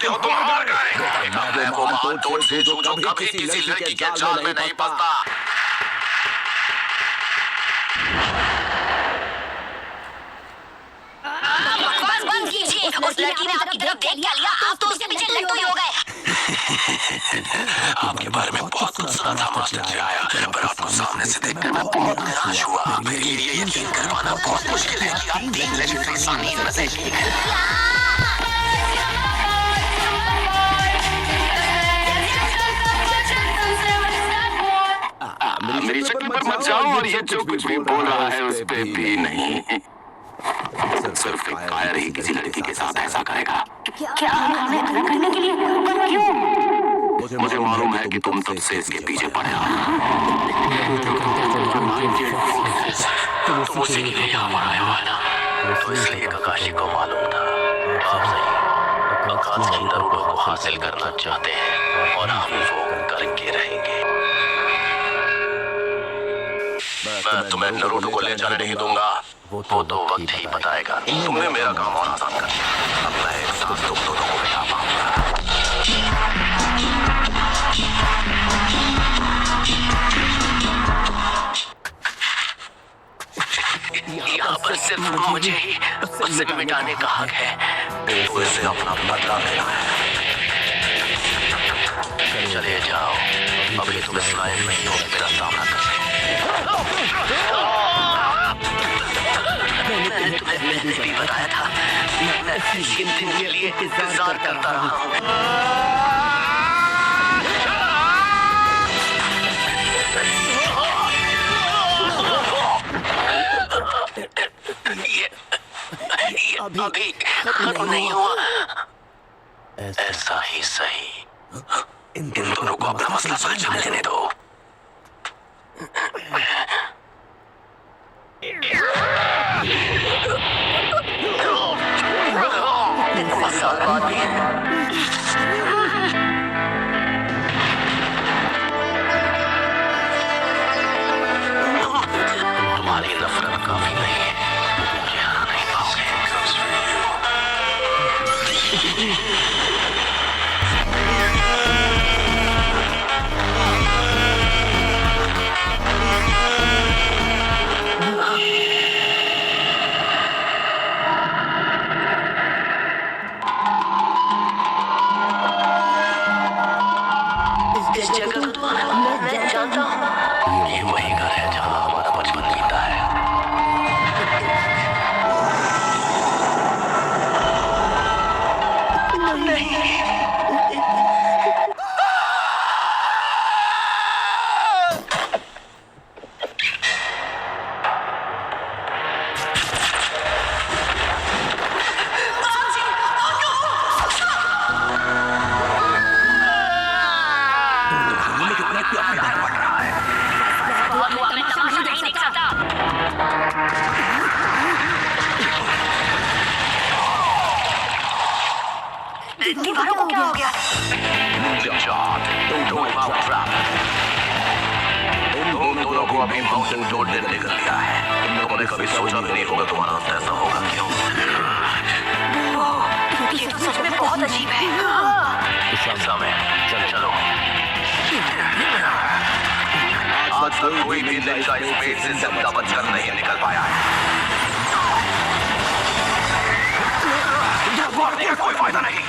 जानते हो तुम हार गए। मैं वो महान तोड़ से जो कभी किसी लड़की के जाल में नहीं फंसता। बकवास बंद कीजिए। उस लड़की ने आपकी तरफ देख क्या लिया, आप तो उसके पीछे लट्टू ही हो गए। आपके बारे में बहुत कुछ सुना था मास्टर जी आया, पर आपको सामने से देखकर मैं बहुत निराश हुआ। मेरे लिए यकीन करवाना बहुत मुश्किल है कि आप 3 लेजेंडरी सानीज में से एक हैं। मेरी शक्ल पर मत जाओ और ये जो कुछ भी बोल रहा है उस पे भी नहीं। सिर्फ एक फायर ही किसी लड़की के साथ ऐसा करेगा। क्या हमें अलग करने के लिए? पर क्यों? मुझे मालूम है कि तुम तब से इसके पीछे पड़े हो। तुम उसी के लिए यहाँ पर आए हो ना, तो इसलिए ककाशी को मालूम था। आप सही, आकाश के नरूटो को हासिल करना चाहते हैं और हम वो करके रहेंगे। मैं तुम्हें नरूटो को ले जाने नहीं दूंगा, वो तो वक्त ही बताएगा। तुमने मेरा काम और आसान कर दिया। अब मैं एक साथ तुम दोनों को बिठा पाऊंगा। यहाँ पर सिर्फ मुझे ही उससे मिटाने का हक है। तो इसे अपना बदला लेना है। चले जाओ, अभी तुम इस लायक नहीं हो मेरा सामना करने। मैंने तुम्हें पहले भी बताया था, मैं इन दिन के लिए इंतजार करता रहा हूँ। ये अभी खत्म नहीं हुआ। ऐसा ही सही। इन दोनों को अपना मसला सुलझा लेने दो। तुम्हारी नफरत काफी नहीं है, मुझे हरा नहीं पाओगे। इस जगह को मैं जानता हूँ। ये वही घर है जहाँ हमारा बचपन बीता है। दीवारों को क्या हो गया? तुम दोनों को अभी माउंटेन टोड ने निकल लिया है। तुम लोगों ने कभी सोचा भी नहीं होगा तुम्हारा अंत ऐसा होगा। क्यों? ये तो सच में बहुत अजीब है। समय चलो। आज तक कोई भी निंजा इस पेट से जिंदा बचकर नहीं निकल पाया है। मारने का कोई फायदा नहीं।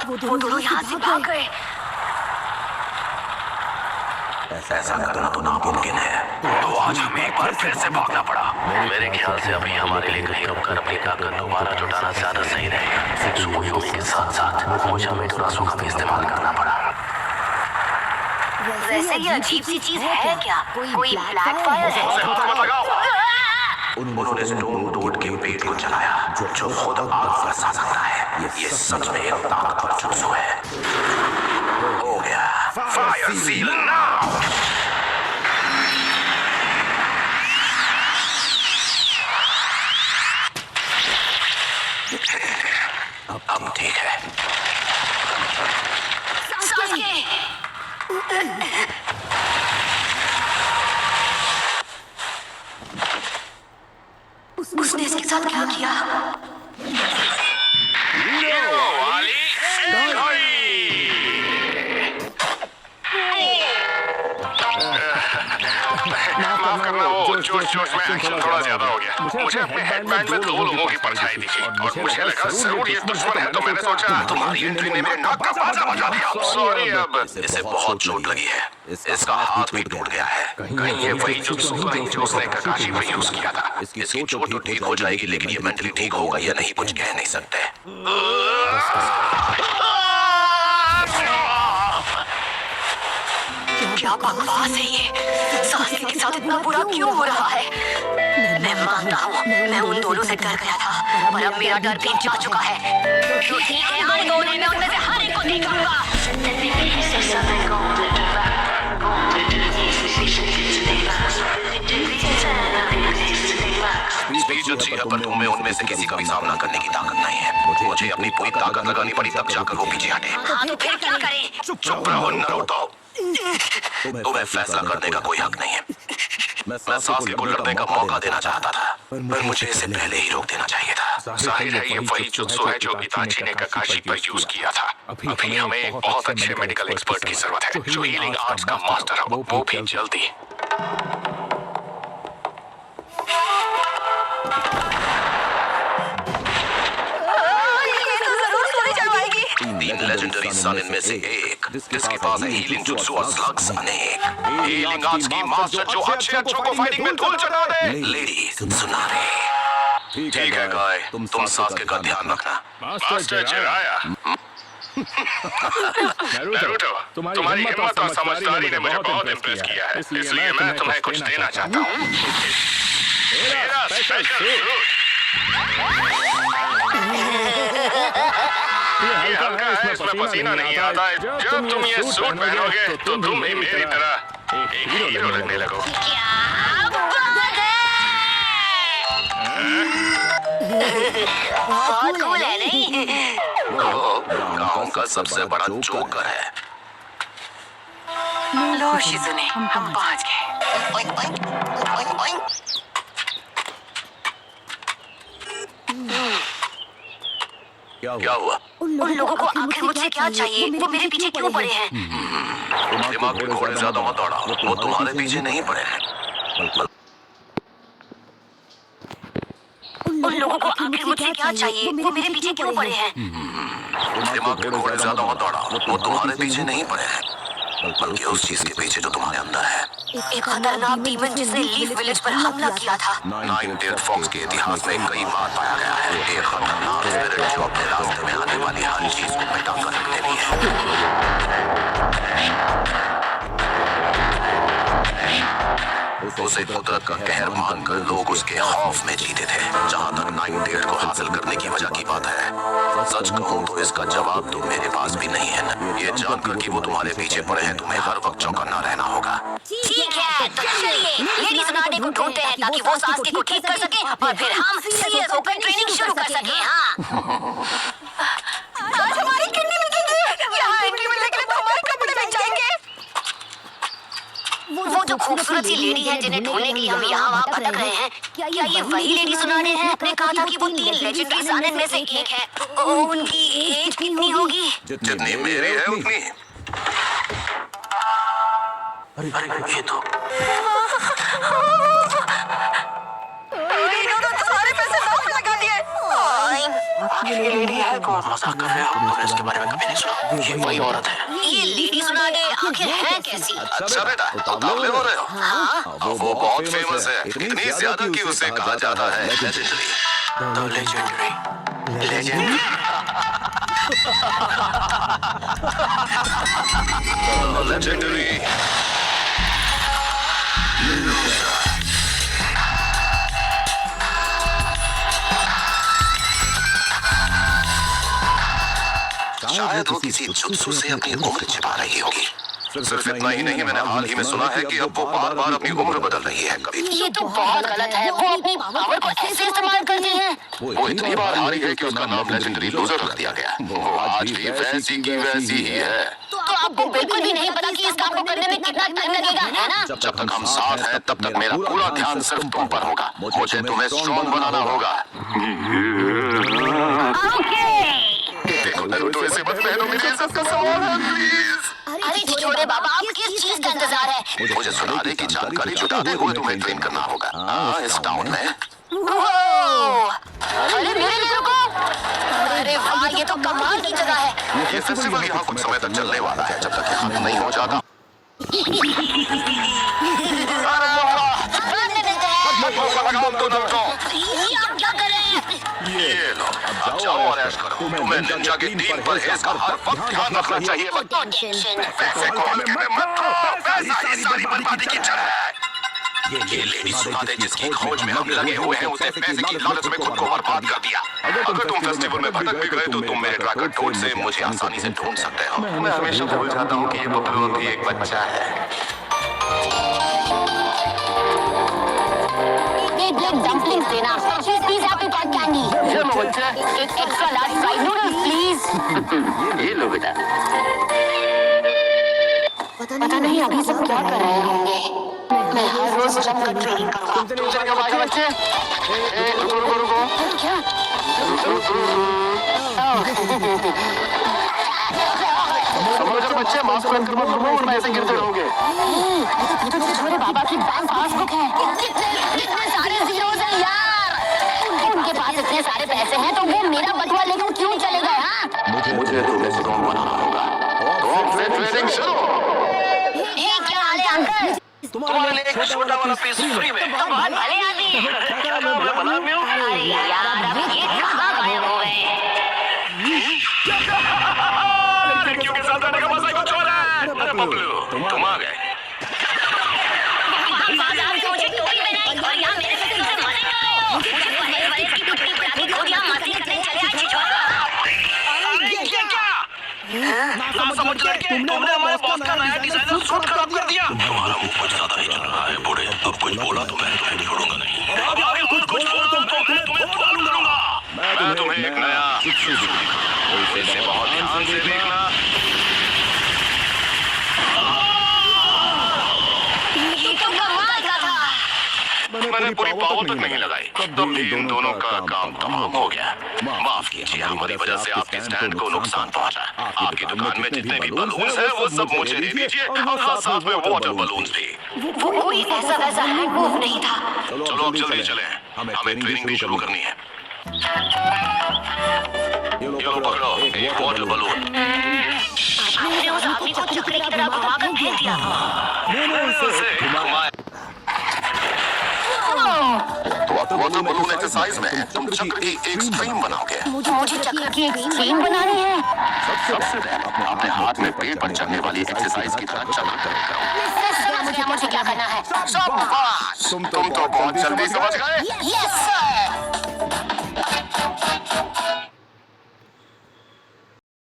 वो दोनों यहाँ से भाग गए। ऐसा करना तो नामुमकिन है, तो आज हमें एक बार फिर से भागना पड़ा। मेरे ख्याल से अभी हमारे लिए कहीं रुककर अपनी ताकत दोबारा जुटाना ज्यादा सही रहेगा। सुबह के साथ साथ मुझे हमें थोड़ा सुख भी इस्तेमाल करना पड़ा। वैसे ये अजीब सी चीज है क्या? कोई ब्लैक फायर है? उन्होंने स्टोन टोड के पेट को जलाया, जो खुद आग बरसा सकता है। ये सच में एक ताकतवर जुत्सु है। हो गया। Fire seal now. अब ठीक है। सासके उसने इसके साथ क्या किया? माफ करना, वो जोश में एक्शन थोड़ा ज्यादा हो गया। मुझे अपने हेडबैंड में 2 लोगों की परछाई दिखी और मुझे लगा जरूर ये दुश्मन है, तो मैंने सोचा तुम्हारी एंट्री ने मेरे नाक का बाजा बजा दिया। सॉरी, अब इसे बहुत चोट लगी है, इसका हाथ भी टूट गया है। कहीं ये वही जुत्सु तो नहीं जो उसने ककाशी पे यूज किया था। इसकी चोट तो ठीक हो जाएगी, लेकिन ये मेंटली ठीक होगा या नहीं कुछ कह नहीं सकते। क्या बकवास है ये? सासके के साथ इतना बुरा क्यों हो रहा है? मैं मानता हूँ मैं उन दोनों से डर गया था, पर अब मेरा डर भी जा चुका है। तो ठीक है, आने दो उन्हें, मैं उनमें से हर एक को निकालूंगा। स्पीच अच्छी है, पर तुम्हें उनमें से किसी का भी सामना करने की ताकत नहीं है। मुझे अपनी पूरी ताकत लगानी पड़ी, तब जाकर वो पीछे हटे। हाँ, तो फिर क्या करें? चुप रहो नारुतो। तुम्हें फैसला करने का कोई हक नहीं है। मैं सासके को लड़ने का मौका देना चाहता था, पर मुझे इसे पहले ही रोक देना चाहिए था। जाहिर है ये वही जुत्सु है जो इताची ने ककाशी पर यूज किया था। अभी हमें एक बहुत अच्छे मेडिकल एक्सपर्ट की जरूरत है, जो हीलिंग आर्ट्स का मास्टर हो, वो भी जल्दी। तीन लेजेंडरी सन इनमें से एक, जिसके पास है हीलिंग जुत्सु और स्लग्स अनेक। हीलिंग आर्ट्स की मास्टर जो अच्छे अच्छों को फाइटिंग में धूल चटा दे। लेडीज सुना रहे। ठीक है गाय, तुम सासके का ध्यान रखना। Master Jiraiya. नारुतो, तुम्हारी हिम्मत और समझदारी ने मुझे बहुत इम्प्रेस किया है, इसलिए मैं तुम्हें कुछ देना चाहता हूँ। मेरा स्पेशल फ्रूट। ये हल्का है, इसमें पसीना नहीं आता है। जब तुम ये सूट पहनोगे तो तुम भी मेरी तरह एक हीरो लगने लगोगे। क्या बात है? बहुत कूल है नहीं? वो गांव का सबसे बड़ा जोकर है। लो शिजुने, हम पहुंच गए। क्या हुआ? उन लोगों को आखिर मुझसे क्या चाहिए? वो मेरे पीछे क्यों पड़े हैं? दिमाग के घोड़े ज्यादा मत दौड़ा, वो तुम्हारे पीछे नहीं पड़े हैं। उन लोगों को आखिर मुझसे क्या चाहिए? वो मेरे पीछे क्यों पड़े हैं? दिमाग के घोड़े ज्यादा मत दौड़ा, वो तुम्हारे पीछे नहीं पड़े हैं, बल्कि उस चीज के पीछे जो तुम्हारे अंदर है। एक खतरनाक डीमन जिसने लीफ विलेज पर हमला किया था। 9th फॉक्स के इतिहास में कई बार पाया गया है। एक खतरनाक स्पिरिट जो अपने रास्ते में आने वाली हर चीज को मिटा कर रख देती है। उसे कुदरत का कहर मानकर लोग उसके खौफ में जीते थे। जहाँ तक 9th को हासिल करने की वजह की बात है, सच कहूँ तो इसका जवाब तो मेरे पास भी नहीं है। ये जानकर कि वो तुम्हारे पीछे पड़े हैं, तुम्हें हर वक्त चौकन्ना रहना होगा। ठीक है, तो चलिए लेडी सुनाने को ढूंढते हैं ताकि वो सासके को ठीक कर सके और फिर हम सीरियस होकर ट्रेनिंग शुरू कर सके। हाँ, आज हमारी किडनी बिकेगी। यहाँ एंट्री मिलने के लिए तो हमारे कपड़े बिक जाएंगे। वो जो खूबसूरत सी लेडी है जिन्हें ढूंढने के लिए हम यहाँ वहाँ भटक रहे हैं, क्या ये वही लेडी सुनाने हैं? आपने कहा था कि वो 3 लेजेंडरी सानन में से एक है। उनकी एज कितनी होगी? जितनी मेरी है उतनी। अरे ये तो सारे पैसे लॉक लगा दिए। ये लेडी है, कौन मजाक कर रहे हो? तुमने इसके बारे में कभी नहीं सुना? ये वही औरत है। ये लेडी सुनाने आखिर है कैसी? अच्छा बेटा, मुकाबले हो रहे हो? हाँ, वो बहुत फेमस है, इतनी ज्यादा कि उसे कहा जाता है legendary. The legendary legendary legendary. शायद वो किसी जुत्सु से अपनी उम्र छिपा रही होगी। सिर्फ इतना ही नहीं, मैंने हाल ही में सुना है कि अब वो बार बार अपनी उम्र बदल रही है। कभी ये तो बहुत गलत है। वो अपनी पावर को ऐसे इस्तेमाल करते हैं। वो इतनी बार हारी है कि उसका नाम लेजेंडरी लूजर रख दिया गया। वो आज भी वैसी की वैसी ही है। तो आपको बिल्कुल भी नहीं पता कि इस काम को करने में कितना टाइम लगेगा, है ना? जब तक हम साथ हैं तब तक मेरा पूरा ध्यान सिर्फ तुम पर होगा। मुझे तुम्हें स्ट्रॉन्ग बनाना होगा। देखो नरूटो, ऐसे मत पहनो, मेरी इज्जत का सवाल है, प्लीज। अरे छोटे बाबा, आप किस चीज का इंतजार है? मुझे सुनाने की जानकारी जुटाते हुए तुम्हें ट्रेन करना होगा। हाँ, इस टाउन में। ओह! अरे मेरे लिए रुको। अरे वाह, ये तो कमाल की जगह है। ये फेस्टिवल यहाँ कुछ समय तक चलने वाला है, जब तक ये खत्म नहीं हो जाता। अरे वाह! बाद में मिलते हैं। मौका लगाओ तो नरूटो। ये आप क्या कर रहे हैं? ये लो, अब जाओ और ऐश करो। तुम्हें निंजा की टीम पर इसका हर वक्त ध्यान रखना चाहिए। No tension. पैसे को हल्के में मत लो, पैसा ही सारी बर्बादी की जड़ है। ये लेडी सुना दे जिसकी खोज में हम लगे हुए हैं, उसे पैसे की लालच में खुद को बर्बाद कर दिया। अगर तुम फेस्टिवल में भटक भी गए तो तुम मेरे ट्रैकर कोड से मुझे आसानी से ढूंढ सकते हो। मैं हमेशा भूल जाता हूँ कि ये बबलू भी एक बच्चा है। एक प्लेट डम्पलिंग्स देना। Please happy pack candy. चलो बच्चा, एक extra large fried noodles please. ये लो बेटा। पता नहीं अभी सब क्या कर रहे होंगे। मैं हर रोज जमकर ट्रेनिंग करूंगा। तुम चल के भागो बच्चे। रुको रुको रुको। क्या? समझो बच्चे, मास्क पहन कर मत घूमो वरना ऐसे गिरते रहोगे। तो छोटे बाबा की बैंक पासबुक है। कितने सारे जीरोस हैं यार। उनके पास इतने सारे पैसे हैं तो वो मेरा बटुआ लेकर क्यों चले गए? हाँ, मुझे तुम्हें स्ट्रॉन्ग बनाना होगा। तो फिर ट्रेनिंग शुरू। ये क्या हाल है अंकल? तुम्हारे लिए एक छोटा वाला पीस फ्री में। तो बहुत भले आदमी। क्या नाम है बना म्यू? अरे यार, अब ये कहाँ गायब हो गए? लड़कियों के साथ रहने का मजा ही कुछ और है। अरे बबलू, तुम आ गए। आज आप मुझे टोपी पहनाई और यहाँ मेरे से मजे करो। मुझे पहले वाले की टोपी पहनाई और यहाँ मस्ती करने चले आए छिछोरा। ये क्या? ना समझ लड़के, तुमने हमारे बॉस का नया डिजाइनर सूट खराब कर दिया। तुम्हारा मुंह कुछ ज्यादा ही चल रहा है बूढ़े। अब कुछ बोला तो मैं तुम्हें छोड़ूंगा नहीं। अब आगे कुछ बोलो तो मैं तुम्हें फोड़ दूंगा। मैं तुम्हें एक नया इसे बहुत ध्यान से देखना। ये तो कमाल का था। मैंने पूरी पावर तक नहीं लगाई, तब भी इन दोनों का काम तमाम हो गया। माफ कीजिए, हमारी वजह से आपके स्टैंड को नुकसान पहुंचा। आपकी दुकान में जितने भी बलून्स हैं वो सब मुझे दे दीजिए, और हाँ, साथ में वाटर बलून्स भी। वो कोई ऐसा वैसा हैंड मूव नहीं था। चलो अब जल्दी चलें, हमें ट्रेनिंग भी शुरू करनी है। ये लो पकड़ो, एक वाटर बलून। आपने उस आदमी को चक्री की तरह घुमाकर फेंक दिया। वाटर बलून एक्सरसाइज में तुम चक्र की एक स्ट्रीम बनाओगे। मुझे चक्र की एक स्ट्रीम बनानी है। सबसे पहले अपने हाथ में पेट पर चढ़ने वाली एक्सरसाइज की तरह चक्र करो। मुझे क्या करना है? शाबाश! तुम तो बहुत जल्दी समझ गए। Yes sir.